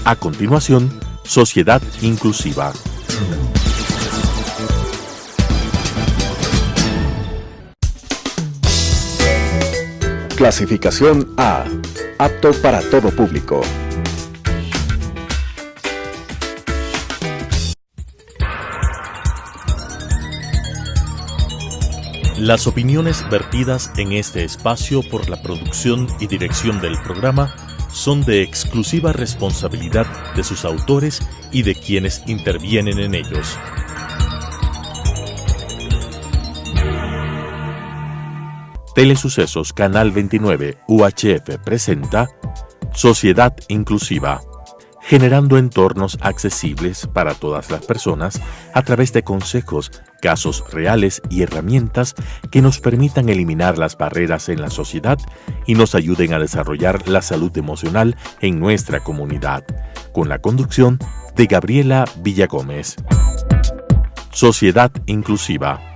A continuación, Sociedad Inclusiva. Clasificación A. Apto para todo público. Las opiniones vertidas en este espacio por la producción y dirección del programa son de exclusiva responsabilidad de sus autores y de quienes intervienen en ellos. Telesucesos Canal 29 UHF presenta Sociedad Inclusiva, generando entornos accesibles para todas las personas a través de consejos, casos reales y herramientas que nos permitan eliminar las barreras en la sociedad y nos ayuden a desarrollar la salud emocional en nuestra comunidad, con la conducción de Gabriela Villagómez. Sociedad Inclusiva.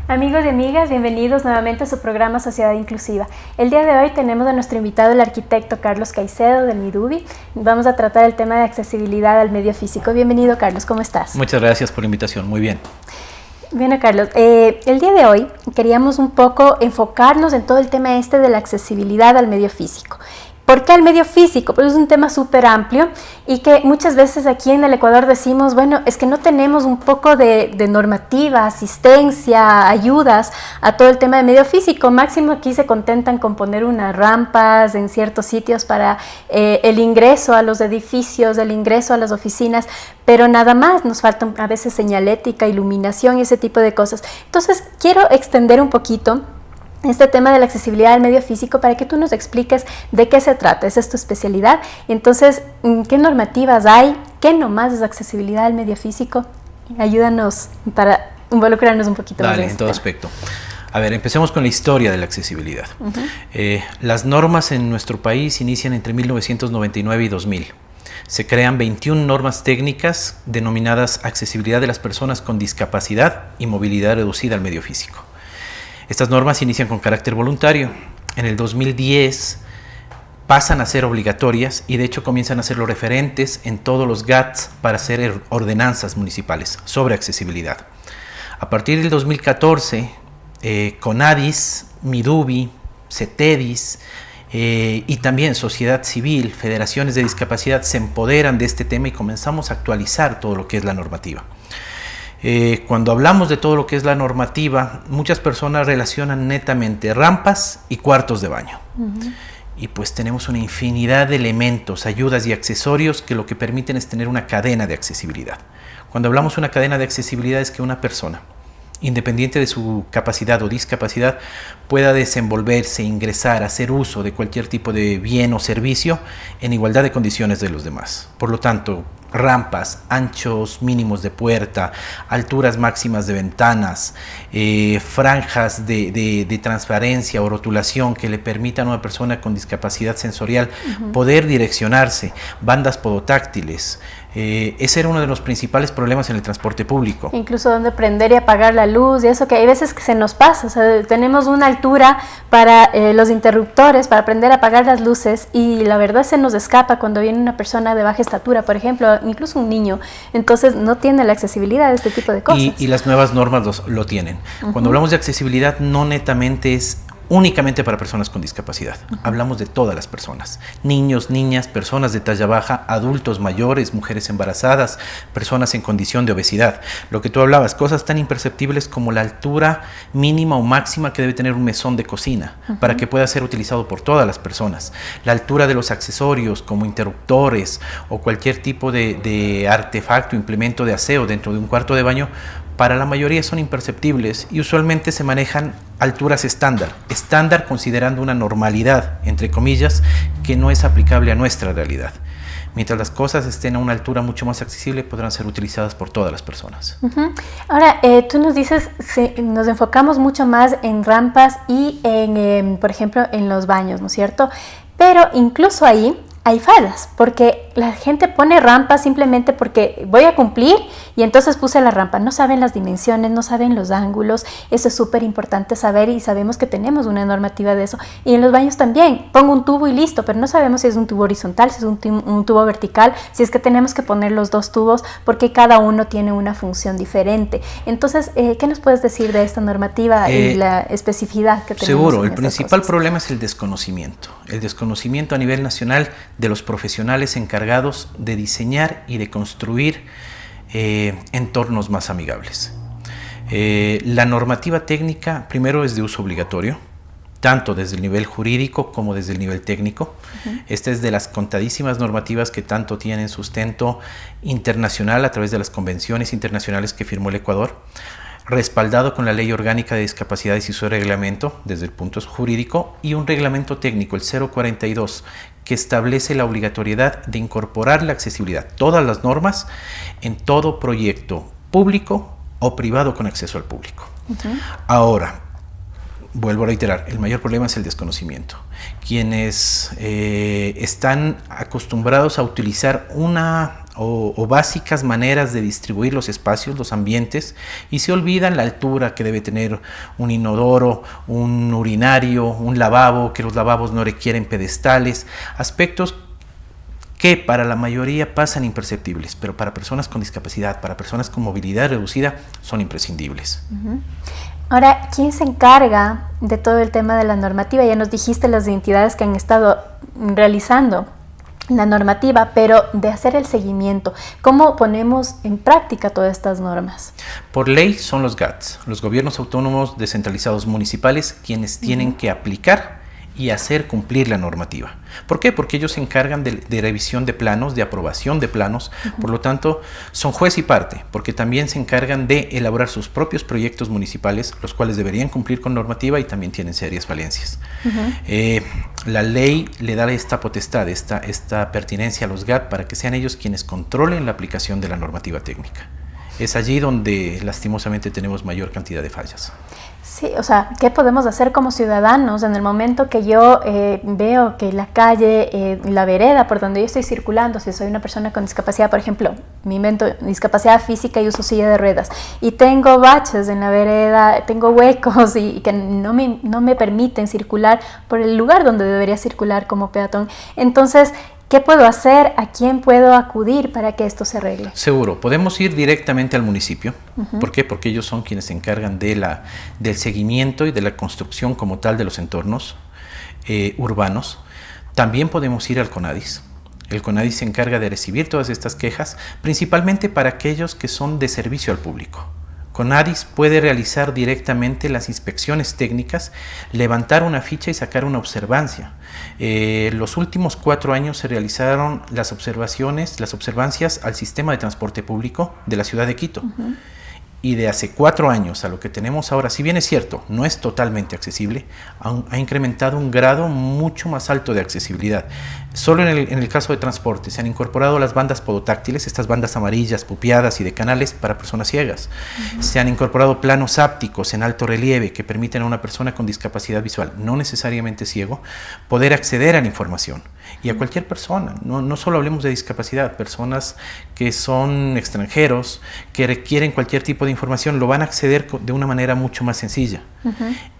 Amigos y amigas, bienvenidos nuevamente a su programa Sociedad Inclusiva. El día de hoy tenemos a nuestro invitado, el arquitecto Carlos Caicedo del Midubi. Vamos a tratar el tema de accesibilidad al medio físico. Bienvenido, Carlos, ¿cómo estás? Muchas gracias por la invitación, muy bien. Bueno, Carlos, el día de hoy queríamos un poco enfocarnos en todo el tema de la accesibilidad al medio físico. ¿Por qué al medio físico? Porque es un tema súper amplio y que muchas veces aquí en el Ecuador decimos, bueno, es que no tenemos un poco de normativa, asistencia, ayudas a todo el tema de medio físico. Máximo aquí se contentan con poner unas rampas en ciertos sitios para el ingreso a los edificios, el ingreso a las oficinas, pero nada más, nos falta a veces señalética, iluminación y ese tipo de cosas. Entonces, quiero extender un poquito este tema de la accesibilidad al medio físico para que tú nos expliques de qué se trata. Esa es tu especialidad. Entonces, ¿qué normativas hay? ¿Qué nomás es accesibilidad al medio físico? Ayúdanos para involucrarnos un poquito más en todo aspecto. A ver, empecemos con la historia de la accesibilidad. Las normas en nuestro país inician entre 1999 y 2000. Se crean 21 normas técnicas denominadas accesibilidad de las personas con discapacidad y movilidad reducida al medio físico. Estas normas inician con carácter voluntario. En el 2010 pasan a ser obligatorias y de hecho comienzan a ser los referentes en todos los GATS para hacer ordenanzas municipales sobre accesibilidad. A partir del 2014, CONADIS, Midubi, CETEDIS y también sociedad civil, federaciones de discapacidad se empoderan de este tema y comenzamos a actualizar todo lo que es la normativa. Cuando hablamos de todo lo que es la normativa, muchas personas relacionan netamente rampas y cuartos de baño. Y pues tenemos una infinidad de elementos, ayudas y accesorios que lo que permiten es tener una cadena de accesibilidad. Cuando hablamos de una cadena de accesibilidad es que una persona, independiente de su capacidad o discapacidad, pueda desenvolverse, ingresar, hacer uso de cualquier tipo de bien o servicio en igualdad de condiciones de los demás. Por lo tanto, rampas, anchos mínimos de puerta, alturas máximas de ventanas, franjas de transparencia o rotulación que le permitan a una persona con discapacidad sensorial poder direccionarse, bandas podotáctiles. Ese era uno de los principales problemas en el transporte público. Incluso donde prender y apagar la luz y eso que hay veces que se nos pasa. O sea, tenemos una altura para los interruptores, para prender y apagar las luces y la verdad se nos escapa cuando viene una persona de baja estatura, por ejemplo, incluso un niño. Entonces no tiene la accesibilidad a este tipo de cosas. Y las nuevas normas lo tienen. Cuando hablamos de accesibilidad no netamente es únicamente para personas con discapacidad. Hablamos de todas las personas, niños, niñas, personas de talla baja, adultos mayores, mujeres embarazadas, personas en condición de obesidad. Lo que tú hablabas, cosas tan imperceptibles como la altura mínima o máxima que debe tener un mesón de cocina para que pueda ser utilizado por todas las personas. La altura de los accesorios como interruptores o cualquier tipo de artefacto, implemento de aseo dentro de un cuarto de baño, para la mayoría son imperceptibles y usualmente se manejan alturas estándar considerando una normalidad, entre comillas, que no es aplicable a nuestra realidad. Mientras las cosas estén a una altura mucho más accesible, podrán ser utilizadas por todas las personas. Ahora, tú nos dices, nos enfocamos mucho más en rampas y por ejemplo, en los baños, ¿no es cierto? Pero incluso ahí hay fallas, porque la gente pone rampas simplemente porque voy a cumplir y entonces puse la rampa. No saben las dimensiones, no saben los ángulos. Eso es súper importante saber y sabemos que tenemos una normativa de eso. Y en los baños también, pongo un tubo y listo, pero no sabemos si es un tubo horizontal, si es un tubo vertical, si es que tenemos que poner los dos tubos porque cada uno tiene una función diferente. Entonces, ¿qué nos puedes decir de esta normativa y la especificidad que tenemos? Seguro, el principal problema es el desconocimiento. El desconocimiento a nivel nacional de los profesionales encargados de diseñar y de construir entornos más amigables. La normativa técnica primero es de uso obligatorio, tanto desde el nivel jurídico como desde el nivel técnico. Esta es de las contadísimas normativas que tanto tienen sustento internacional a través de las convenciones internacionales que firmó el Ecuador, respaldado con la Ley Orgánica de Discapacidades y su reglamento desde el punto jurídico, y un reglamento técnico, el 042, que establece la obligatoriedad de incorporar la accesibilidad, todas las normas, en todo proyecto público o privado con acceso al público. Ahora, vuelvo a reiterar, el mayor problema es el desconocimiento. Quienes están acostumbrados a utilizar una o básicas maneras de distribuir los espacios, los ambientes, y se olvidan la altura que debe tener un inodoro, un urinario, un lavabo, que los lavabos no requieren pedestales, aspectos que para la mayoría pasan imperceptibles, pero para personas con discapacidad, para personas con movilidad reducida, son imprescindibles. Ahora, ¿quién se encarga de todo el tema de la normativa? Ya nos dijiste las entidades que han estado realizando la normativa, pero de hacer el seguimiento. ¿Cómo ponemos en práctica todas estas normas? Por ley son los GATS, los gobiernos autónomos descentralizados municipales, quienes tienen que aplicar y hacer cumplir la normativa. ¿Por qué? Porque ellos se encargan de revisión de planos, de aprobación de planos, por lo tanto son juez y parte, porque también se encargan de elaborar sus propios proyectos municipales, los cuales deberían cumplir con normativa y también tienen serias falencias. La ley le da esta potestad, esta pertinencia a los GAT para que sean ellos quienes controlen la aplicación de la normativa técnica. Es allí donde lastimosamente tenemos mayor cantidad de fallas. Sí, o sea, ¿qué podemos hacer como ciudadanos en el momento que yo veo que la calle, la vereda por donde yo estoy circulando, si soy una persona con discapacidad, por ejemplo, me invento discapacidad física y uso silla de ruedas, y tengo baches en la vereda, tengo huecos y que no me permiten circular por el lugar donde debería circular como peatón? Entonces, ¿qué puedo hacer? ¿A quién puedo acudir para que esto se arregle? Seguro, podemos ir directamente al municipio. ¿Por qué? Porque ellos son quienes se encargan del seguimiento y de la construcción como tal de los entornos urbanos. También podemos ir al CONADIS. El CONADIS se encarga de recibir todas estas quejas, principalmente para aquellos que son de servicio al público. CONADIS puede realizar directamente las inspecciones técnicas, levantar una ficha y sacar una observancia. Los últimos 4 años se realizaron las observancias al sistema de transporte público de la ciudad de Quito. Y de hace 4 años a lo que tenemos ahora, si bien es cierto, no es totalmente accesible, ha incrementado un grado mucho más alto de accesibilidad. Solo en el caso de transporte se han incorporado las bandas podotáctiles, estas bandas amarillas, pupiadas y de canales para personas ciegas. Se han incorporado planos ápticos en alto relieve que permiten a una persona con discapacidad visual, no necesariamente ciego, poder acceder a la información. Y a cualquier persona, no solo hablemos de discapacidad, personas que son extranjeros, que requieren cualquier tipo de información, lo van a acceder de una manera mucho más sencilla.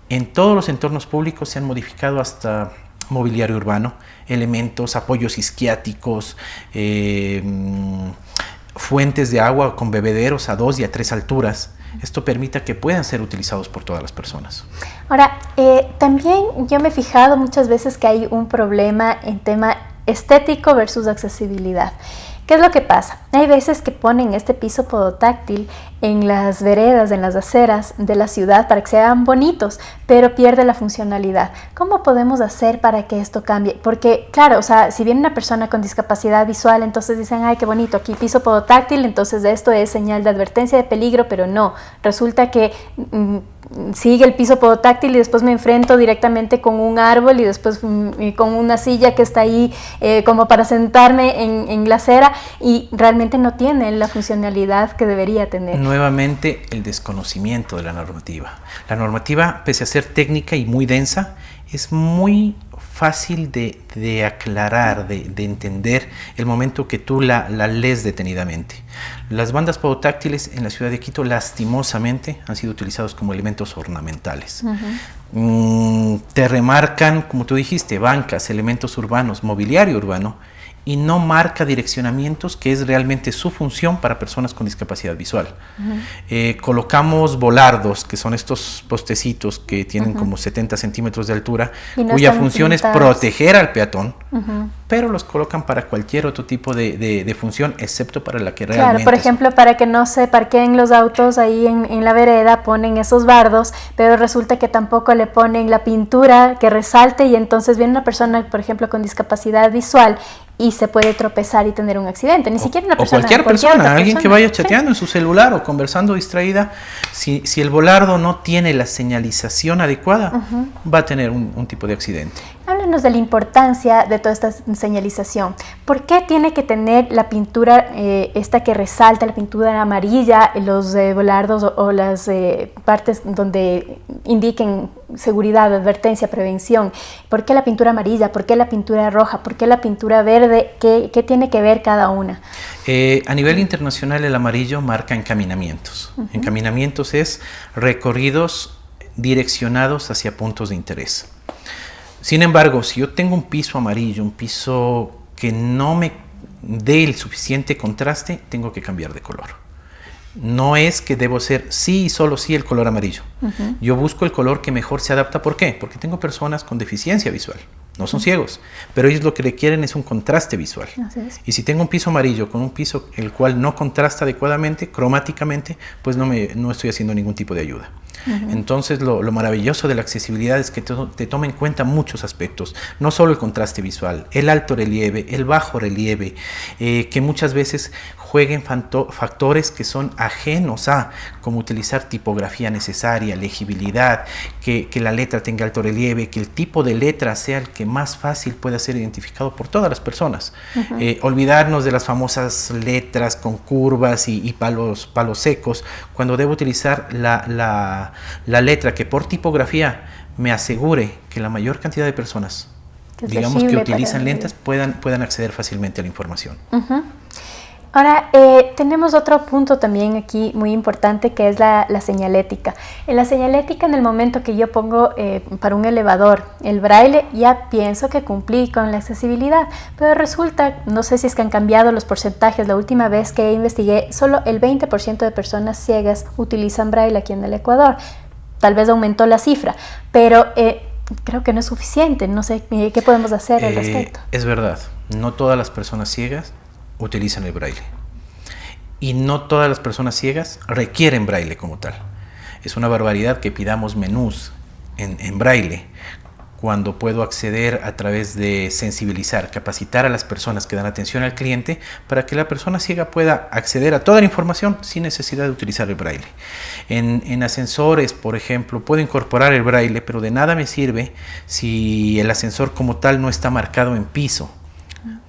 En todos los entornos públicos se han modificado hasta mobiliario urbano, elementos, apoyos isquiáticos, fuentes de agua con bebederos a 2 y a 3 alturas. Esto permite que puedan ser utilizados por todas las personas. Ahora, también yo me he fijado muchas veces que hay un problema en tema estético versus accesibilidad. ¿Qué es lo que pasa? Hay veces que ponen este piso podotáctil en las veredas, en las aceras de la ciudad para que sean bonitos, pero pierde la funcionalidad. ¿Cómo podemos hacer para que esto cambie? Porque, claro, o sea, si viene una persona con discapacidad visual, entonces dicen, ay, qué bonito, aquí piso podotáctil, entonces esto es señal de advertencia de peligro, pero no. Resulta que sigue el piso podotáctil y después me enfrento directamente con un árbol y después con una silla que está ahí como para sentarme en la acera y realmente no tiene la funcionalidad que debería tener. Nuevamente, el desconocimiento de la normativa. La normativa, pese a ser técnica y muy densa, es muy fácil de aclarar, de entender el momento que tú la lees detenidamente. Las bandas podotáctiles en la ciudad de Quito, lastimosamente, han sido utilizados como elementos ornamentales. Te remarcan, como tú dijiste, bancas, elementos urbanos, mobiliario urbano, y no marca direccionamientos, que es realmente su función para personas con discapacidad visual. Colocamos volardos, que son estos postecitos que tienen como 70 centímetros de altura, cuya función es proteger al peatón, pero los colocan para cualquier otro tipo de función, excepto para la que realmente... Claro, por ejemplo, para que no se parqueen los autos ahí en la vereda, ponen esos bardos, pero resulta que tampoco le ponen la pintura que resalte, y entonces viene una persona, por ejemplo, con discapacidad visual, y se puede tropezar y tener un accidente. Ni siquiera una persona. O cualquier persona, alguien que vaya chateando en su celular o conversando distraída, si el volardo no tiene la señalización adecuada, va a tener un tipo de accidente. Háblanos de la importancia de toda esta señalización. ¿Por qué tiene que tener la pintura esta que resalta, la pintura amarilla, los volardos o las partes donde indiquen seguridad, advertencia, prevención? ¿Por qué la pintura amarilla? ¿Por qué la pintura roja? ¿Por qué la pintura verde? ¿Qué tiene que ver cada una? A nivel internacional, el amarillo marca encaminamientos. Encaminamientos es recorridos direccionados hacia puntos de interés. Sin embargo, si yo tengo un piso amarillo, un piso que no me dé el suficiente contraste, tengo que cambiar de color. No es que debo ser sí y solo sí el color amarillo. Yo busco el color que mejor se adapta. ¿Por qué? Porque tengo personas con deficiencia visual. No son ciegos, pero ellos lo que requieren es un contraste visual. Y si tengo un piso amarillo con un piso el cual no contrasta adecuadamente, cromáticamente, pues no estoy haciendo ningún tipo de ayuda. Entonces lo maravilloso de la accesibilidad es que te toma en cuenta muchos aspectos, no solo el contraste visual, el alto relieve, el bajo relieve, que muchas veces jueguen factores que son ajenos a, como utilizar tipografía necesaria, legibilidad, que la letra tenga alto relieve, que el tipo de letra sea el que más fácil pueda ser identificado por todas las personas. Olvidarnos de las famosas letras con curvas y palos secos, cuando debo utilizar la letra que por tipografía me asegure que la mayor cantidad de personas, digamos que utilizan lentes, puedan acceder fácilmente a la información. Ahora, tenemos otro punto también aquí muy importante, que es la señalética. En la señalética, en el momento que yo pongo para un elevador el braille, ya pienso que cumplí con la accesibilidad, pero resulta, no sé si es que han cambiado los porcentajes, la última vez que investigué, solo el 20% de personas ciegas utilizan braille aquí en el Ecuador. Tal vez aumentó la cifra, pero creo que no es suficiente. No sé qué podemos hacer al respecto. Es verdad, no todas las personas ciegas utilizan el braille, y no todas las personas ciegas requieren braille como tal. Es una barbaridad que pidamos menús en braille cuando puedo acceder a través de sensibilizar, capacitar a las personas que dan atención al cliente para que la persona ciega pueda acceder a toda la información sin necesidad de utilizar el braille. En ascensores, por ejemplo, puedo incorporar el braille, pero de nada me sirve si el ascensor como tal no está marcado en piso.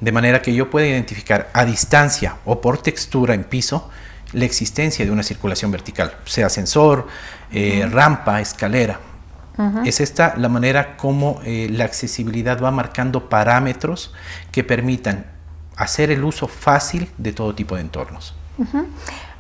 De manera que yo pueda identificar a distancia o por textura en piso la existencia de una circulación vertical, sea ascensor, rampa, escalera. Es esta la manera como la accesibilidad va marcando parámetros que permitan hacer el uso fácil de todo tipo de entornos.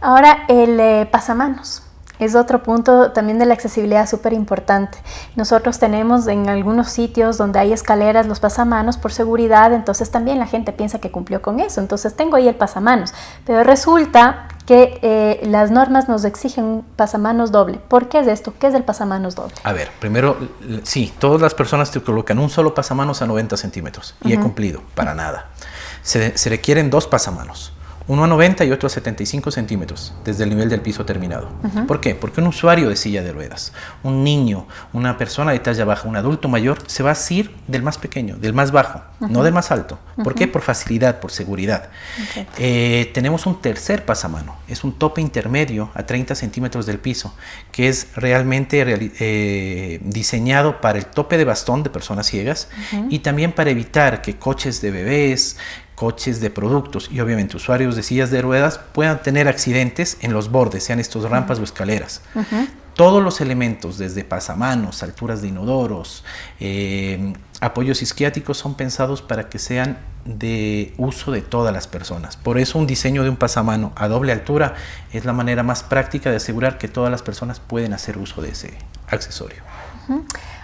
Ahora, el pasamanos. Es otro punto también de la accesibilidad súper importante. Nosotros tenemos en algunos sitios donde hay escaleras los pasamanos por seguridad, entonces también la gente piensa que cumplió con eso, entonces tengo ahí el pasamanos, pero resulta que las normas nos exigen un pasamanos doble. ¿Por qué es esto? ¿Qué es el pasamanos doble? A ver, primero, sí, todas las personas te colocan un solo pasamanos a 90 centímetros y he cumplido, para nada. Se requieren dos pasamanos. Uno a 90 y otro a 75 centímetros desde el nivel del piso terminado. ¿Por qué? Porque un usuario de silla de ruedas, un niño, una persona de talla baja, un adulto mayor, se va a asir del más pequeño, del más bajo, no del más alto. ¿Por qué? Por facilidad, por seguridad. Tenemos un tercer pasamano, es un tope intermedio a 30 centímetros del piso, que es realmente diseñado para el tope de bastón de personas ciegas y también para evitar que coches de bebés, coches de productos y obviamente usuarios de sillas de ruedas puedan tener accidentes en los bordes, sean estos rampas o escaleras. todos los elementos, desde pasamanos, alturas de inodoros, apoyos isquiáticos, son pensados para que sean de uso de todas las personas. Por eso un diseño de un pasamano a doble altura es la manera más práctica de asegurar que todas las personas pueden hacer uso de ese accesorio.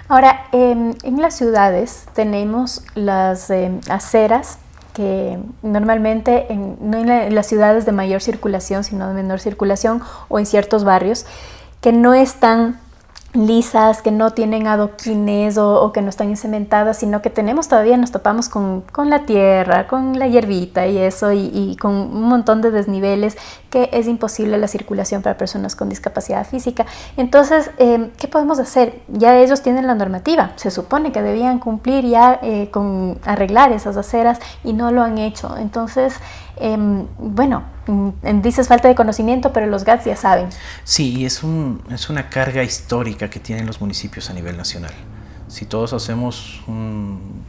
Ahora, en las ciudades tenemos las aceras que normalmente, no en las ciudades de mayor circulación, sino de menor circulación, o en ciertos barrios, que no están lisas, que no tienen adoquines o que no están encementadas, sino que todavía nos topamos con la tierra, con la hierbita y eso, y con un montón de desniveles que es imposible la circulación para personas con discapacidad física. Entonces, ¿qué podemos hacer? Ya ellos tienen la normativa, se supone que debían cumplir ya con arreglar esas aceras y no lo han hecho. Entonces, dices falta de conocimiento, pero los GATS ya saben. Sí, es una carga histórica que tienen los municipios a nivel nacional. Si todos hacemos un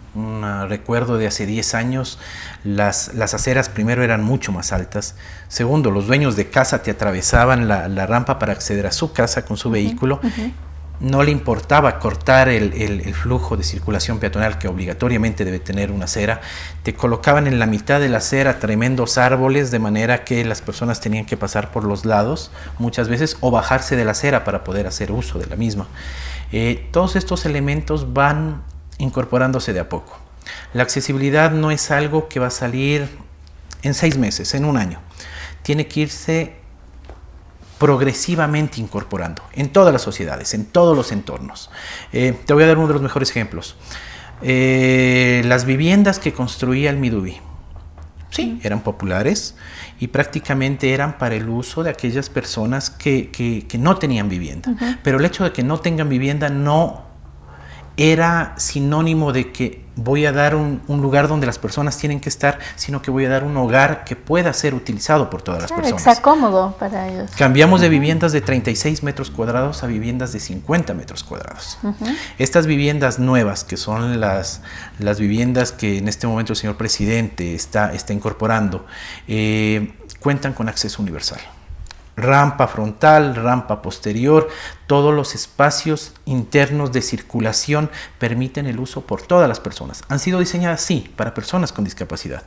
recuerdo de hace 10 años, las aceras primero eran mucho más altas. Segundo, los dueños de casa te atravesaban la rampa para acceder a su casa con su vehículo. No le importaba cortar el flujo de circulación peatonal que obligatoriamente debe tener una acera. Te colocaban en la mitad de la acera tremendos árboles, de manera que las personas tenían que pasar por los lados muchas veces o bajarse de la acera para poder hacer uso de la misma. Todos estos elementos van incorporándose de a poco. La accesibilidad no es algo que va a salir en 6 meses, en un año. Tiene que irse progresivamente incorporando en todas las sociedades, en todos los entornos. Te voy a dar uno de los mejores ejemplos. Las viviendas que construía el Midubi, sí, eran populares y prácticamente eran para el uso de aquellas personas que no tenían vivienda. Pero el hecho de que no tengan vivienda no era sinónimo de que voy a dar un lugar donde las personas tienen que estar, sino que voy a dar un hogar que pueda ser utilizado por todas las personas. Que sea cómodo para ellos. Cambiamos de viviendas de 36 metros cuadrados a viviendas de 50 metros cuadrados. Estas viviendas nuevas, que son las viviendas que en este momento el señor presidente está incorporando, cuentan con acceso universal. Rampa frontal, rampa posterior, todos los espacios internos de circulación permiten el uso por todas las personas. Han sido diseñadas, sí, para personas con discapacidad.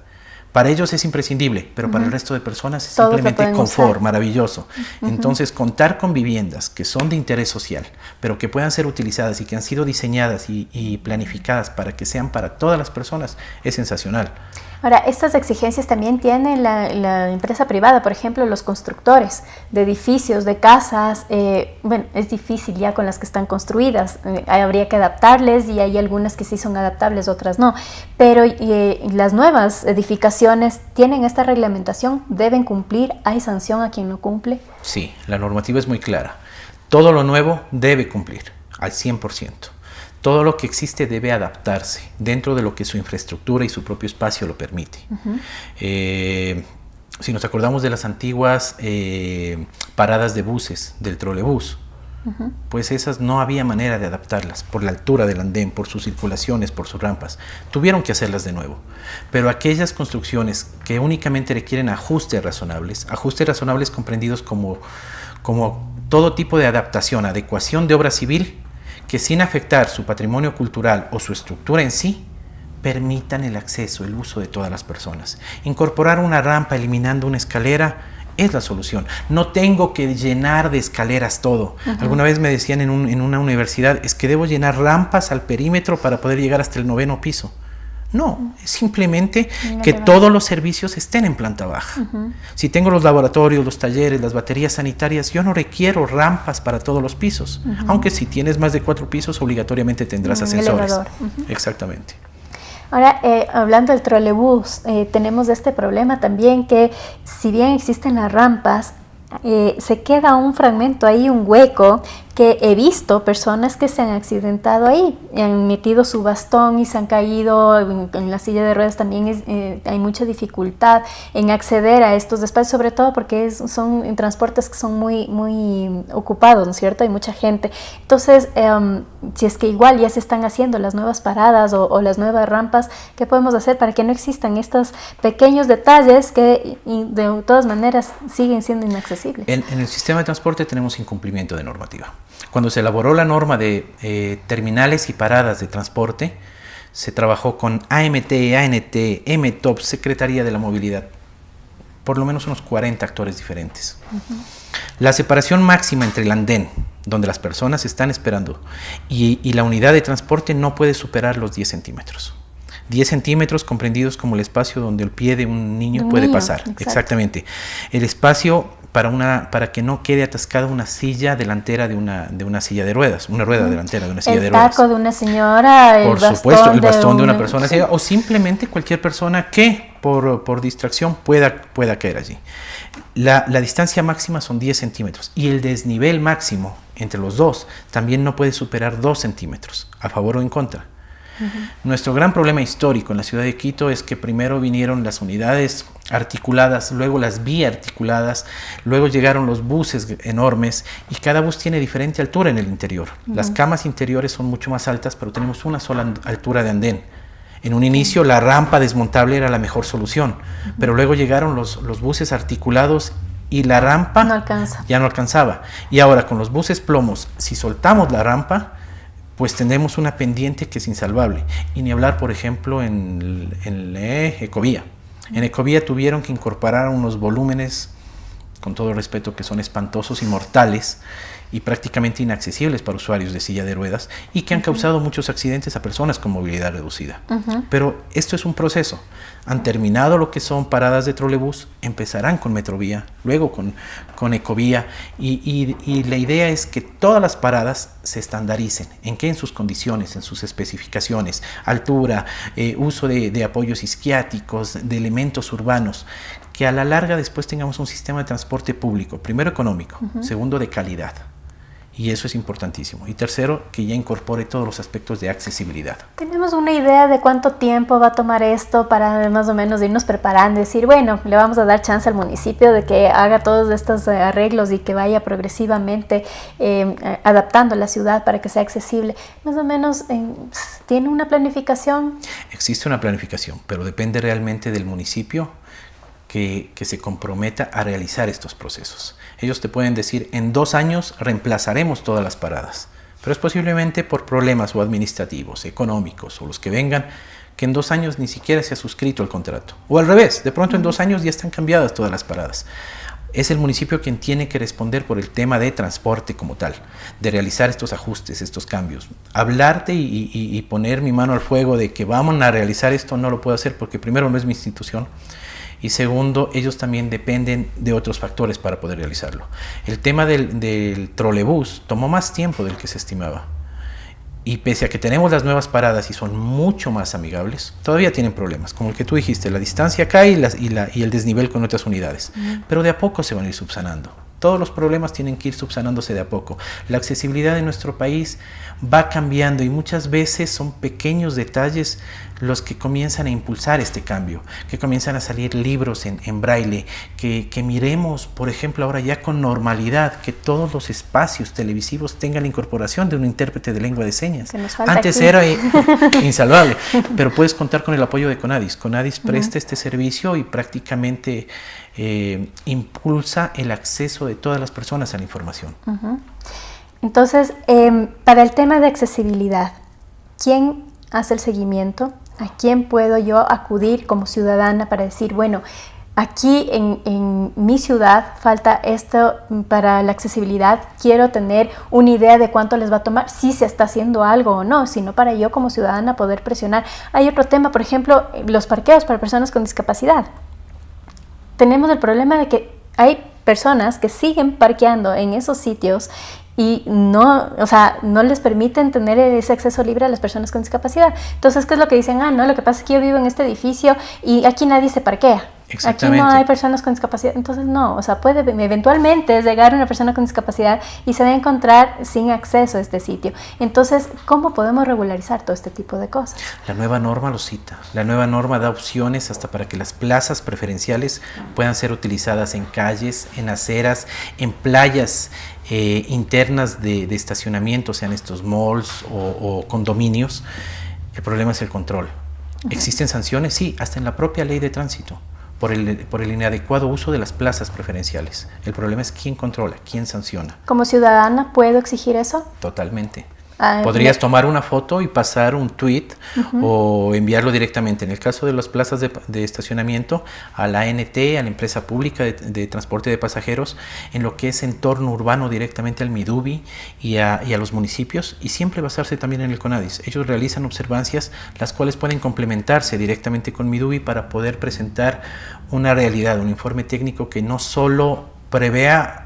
Para ellos es imprescindible, pero para el resto de personas es simplemente confort, maravilloso. Entonces, contar con viviendas que son de interés social, pero que puedan ser utilizadas y que han sido diseñadas y planificadas para que sean para todas las personas es sensacional. Ahora, estas exigencias también tiene la empresa privada, por ejemplo, los constructores de edificios, de casas. Es difícil ya con las que están construidas. Habría que adaptarles y hay algunas que sí son adaptables, otras no. Pero las nuevas edificaciones tienen esta reglamentación, deben cumplir, hay sanción a quien no cumple. Sí, la normativa es muy clara. Todo lo nuevo debe cumplir al 100%. Todo lo que existe debe adaptarse dentro de lo que su infraestructura y su propio espacio lo permite. Si nos acordamos de las antiguas paradas de buses, del trolebús, pues esas no había manera de adaptarlas por la altura del andén, por sus circulaciones, por sus rampas. Tuvieron que hacerlas de nuevo. Pero aquellas construcciones que únicamente requieren ajustes razonables comprendidos como todo tipo de adaptación, adecuación de obra civil, que sin afectar su patrimonio cultural o su estructura en sí, permitan el acceso, el uso de todas las personas. Incorporar una rampa eliminando una escalera es la solución. No tengo que llenar de escaleras todo. Alguna vez me decían en una universidad, es que debo llenar rampas al perímetro para poder llegar hasta el 9º piso. No, es simplemente que todos los servicios estén en planta baja. Si tengo los laboratorios, los talleres, las baterías sanitarias, yo no requiero rampas para todos los pisos. Aunque si tienes más de 4 pisos, obligatoriamente tendrás ascensores. Exactamente. Ahora, hablando del trolebús, tenemos este problema también que si bien existen las rampas, se queda un fragmento ahí, un hueco, que he visto personas que se han accidentado ahí, han metido su bastón y se han caído. En la silla de ruedas también hay mucha dificultad en acceder a estos espacios, sobre todo porque son transportes que son muy ocupados, ¿no es cierto? Hay mucha gente. Entonces, si es que igual ya se están haciendo las nuevas paradas o las nuevas rampas, ¿qué podemos hacer para que no existan estos pequeños detalles que de todas maneras siguen siendo inaccesibles? En el sistema de transporte tenemos incumplimiento de normativa. Cuando se elaboró la norma de terminales y paradas de transporte, se trabajó con AMT, ANT, MTOP, Secretaría de la Movilidad, por lo menos unos 40 actores diferentes. La separación máxima entre el andén, donde las personas están esperando, y la unidad de transporte no puede superar los 10 centímetros. 10 centímetros comprendidos como el espacio donde el pie de un niño puede pasar. Exacto. Exactamente. El espacio para que no quede atascada una silla delantera de una silla de ruedas, una rueda delantera de una silla de ruedas. El taco de una señora, por supuesto, el bastón de una persona ciega, o simplemente cualquier persona que por distracción pueda caer allí. La distancia máxima son 10 centímetros y el desnivel máximo entre los dos también no puede superar 2 centímetros, a favor o en contra. Nuestro gran problema histórico en la ciudad de Quito es que primero vinieron las unidades articuladas, luego las biarticuladas, luego llegaron los buses enormes y cada bus tiene diferente altura en el interior. Las camas interiores son mucho más altas, pero tenemos una sola altura de andén. En un inicio la rampa desmontable era la mejor solución, pero luego llegaron los buses articulados y la rampa ya no alcanzaba. Y ahora con los buses plomos, si soltamos la rampa, pues tendremos una pendiente que es insalvable. Y ni hablar, por ejemplo, en Ecovía. En Ecovía tuvieron que incorporar unos volúmenes, con todo respeto, que son espantosos y mortales y prácticamente inaccesibles para usuarios de silla de ruedas y que han causado muchos accidentes a personas con movilidad reducida. Pero esto es un proceso. Han terminado lo que son paradas de trolebús, empezarán con Metrovía, luego con Ecovía y la idea es que todas las paradas se estandaricen. ¿En qué? En sus condiciones, en sus especificaciones, altura, uso de apoyos isquiáticos, de elementos urbanos, que a la larga después tengamos un sistema de transporte público, primero económico, segundo de calidad. Y eso es importantísimo. Y tercero, que ya incorpore todos los aspectos de accesibilidad. ¿Tenemos una idea de cuánto tiempo va a tomar esto para más o menos irnos preparando? Decir, bueno, le vamos a dar chance al municipio de que haga todos estos arreglos y que vaya progresivamente adaptando la ciudad para que sea accesible. Más o menos, ¿tiene una planificación? Existe una planificación, pero depende realmente del municipio que se comprometa a realizar estos procesos. Ellos te pueden decir, en 2 años reemplazaremos todas las paradas, pero es posiblemente por problemas o administrativos, económicos o los que vengan, que en 2 años ni siquiera se ha suscrito el contrato. O al revés, de pronto en 2 años ya están cambiadas todas las paradas. Es el municipio quien tiene que responder por el tema de transporte como tal, de realizar estos ajustes, estos cambios. Hablarte y poner mi mano al fuego de que vamos a realizar esto no lo puedo hacer porque primero no es mi institución. Y segundo, ellos también dependen de otros factores para poder realizarlo. El tema del trolebús tomó más tiempo del que se estimaba. Y pese a que tenemos las nuevas paradas y son mucho más amigables, todavía tienen problemas. Como el que tú dijiste, la distancia acá y el desnivel con otras unidades. Pero de a poco se van a ir subsanando. Todos los problemas tienen que ir subsanándose de a poco. La accesibilidad de nuestro país va cambiando y muchas veces son pequeños detalles los que comienzan a impulsar este cambio, que comienzan a salir libros en braille, que miremos, por ejemplo, ahora ya con normalidad, que todos los espacios televisivos tengan la incorporación de un intérprete de lengua de señas. Antes aquí era insalvable, pero puedes contar con el apoyo de Conadis. Conadis presta este servicio y prácticamente impulsa el acceso de todas las personas a la información. Entonces, para el tema de accesibilidad, ¿quién hace el seguimiento? ¿A quién puedo yo acudir como ciudadana para decir, bueno, aquí en mi ciudad falta esto para la accesibilidad, quiero tener una idea de cuánto les va a tomar, si se está haciendo algo o no, sino para yo como ciudadana poder presionar? Hay otro tema, por ejemplo, los parqueos para personas con discapacidad. Tenemos el problema de que hay personas que siguen parqueando en esos sitios y no les permiten tener ese acceso libre a las personas con discapacidad. Entonces, ¿qué es lo que dicen? No, lo que pasa es que yo vivo en este edificio y aquí nadie se parquea. Aquí no hay personas con discapacidad. Entonces, no, puede eventualmente llegar una persona con discapacidad y se va a encontrar sin acceso a este sitio. Entonces, ¿cómo podemos regularizar todo este tipo de cosas? La nueva norma lo cita. La nueva norma da opciones hasta para que las plazas preferenciales puedan ser utilizadas en calles, en aceras, en playas internas de estacionamiento, sean estos malls o condominios. El problema es el control. ¿Existen sanciones? Sí, hasta en la propia ley de tránsito. por el inadecuado uso de las plazas preferenciales. El problema es quién controla, quién sanciona. ¿Como ciudadana puedo exigir eso? Totalmente. Podrías tomar una foto y pasar un tweet o enviarlo directamente, en el caso de las plazas de estacionamiento, a la ANT, a la empresa pública de transporte de pasajeros, en lo que es entorno urbano directamente al Midubi y a los municipios, y siempre basarse también en el CONADIS. Ellos realizan observancias las cuales pueden complementarse directamente con Midubi para poder presentar una realidad, un informe técnico que no solo prevea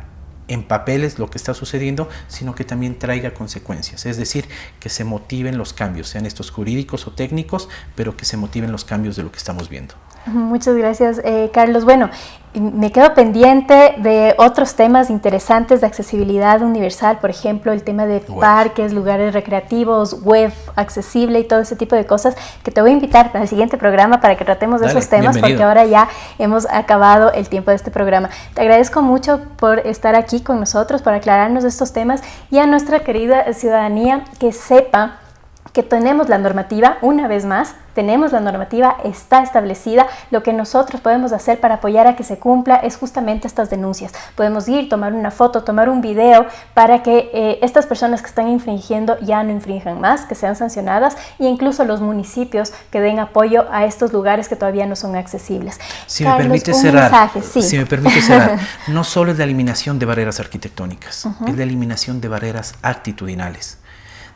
en papeles lo que está sucediendo, sino que también traiga consecuencias, es decir, que se motiven los cambios, sean estos jurídicos o técnicos, pero que se motiven los cambios de lo que estamos viendo. Muchas gracias, Carlos. Bueno, me quedo pendiente de otros temas interesantes de accesibilidad universal, por ejemplo, el tema de parques, lugares recreativos, web accesible y todo ese tipo de cosas, que te voy a invitar para el siguiente programa para que tratemos de esos temas, bienvenido. Porque ahora ya hemos acabado el tiempo de este programa. Te agradezco mucho por estar aquí con nosotros, por aclararnos estos temas, y a nuestra querida ciudadanía que sepa que tenemos la normativa, una vez más, tenemos la normativa, está establecida. Lo que nosotros podemos hacer para apoyar a que se cumpla es justamente estas denuncias. Podemos ir, tomar una foto, tomar un video para que estas personas que están infringiendo ya no infrinjan más, que sean sancionadas, e incluso los municipios que den apoyo a estos lugares que todavía no son accesibles. Si Carlos, me permite cerrar, si me permite cerrar, no solo es la eliminación de barreras arquitectónicas, es la eliminación de barreras actitudinales.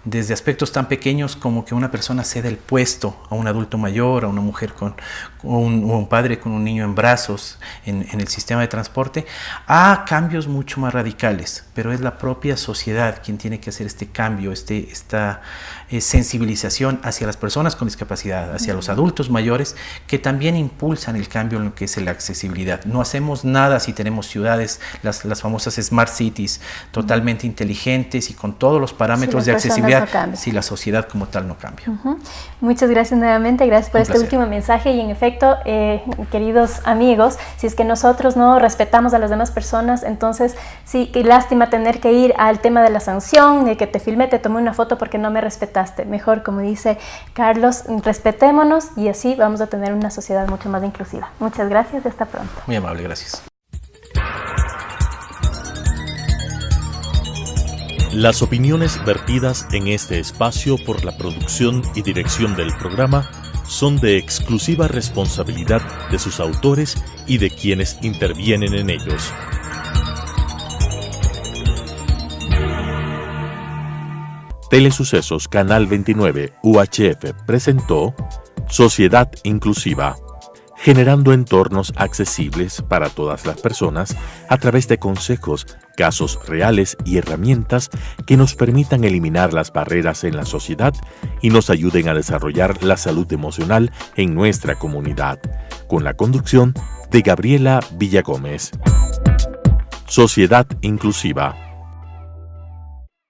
Desde aspectos tan pequeños como que una persona ceda el puesto a un adulto mayor, a una mujer o un padre con un niño en brazos en el sistema de transporte, a cambios mucho más radicales, pero es la propia sociedad quien tiene que hacer este cambio, esta sensibilización hacia las personas con discapacidad, hacia los adultos mayores, que también impulsan el cambio en lo que es la accesibilidad. No hacemos nada si tenemos ciudades, las famosas Smart Cities, totalmente inteligentes y con todos los parámetros de accesibilidad, si la sociedad como tal no cambia. Muchas gracias nuevamente, gracias por este último mensaje. Y en efecto, queridos amigos, si es que nosotros no respetamos a las demás personas, entonces sí, qué lástima tener que ir al tema de la sanción, de que te filmé, te tomé una foto porque no me respetaste. Mejor, como dice Carlos, respetémonos y así vamos a tener una sociedad mucho más inclusiva. Muchas gracias y hasta pronto. Muy amable, gracias. Las opiniones vertidas en este espacio por la producción y dirección del programa son de exclusiva responsabilidad de sus autores y de quienes intervienen en ellos. Telesucesos Canal 29 UHF presentó Sociedad Inclusiva, generando entornos accesibles para todas las personas a través de consejos, casos reales y herramientas que nos permitan eliminar las barreras en la sociedad y nos ayuden a desarrollar la salud emocional en nuestra comunidad, con la conducción de Gabriela Villagómez. Sociedad Inclusiva.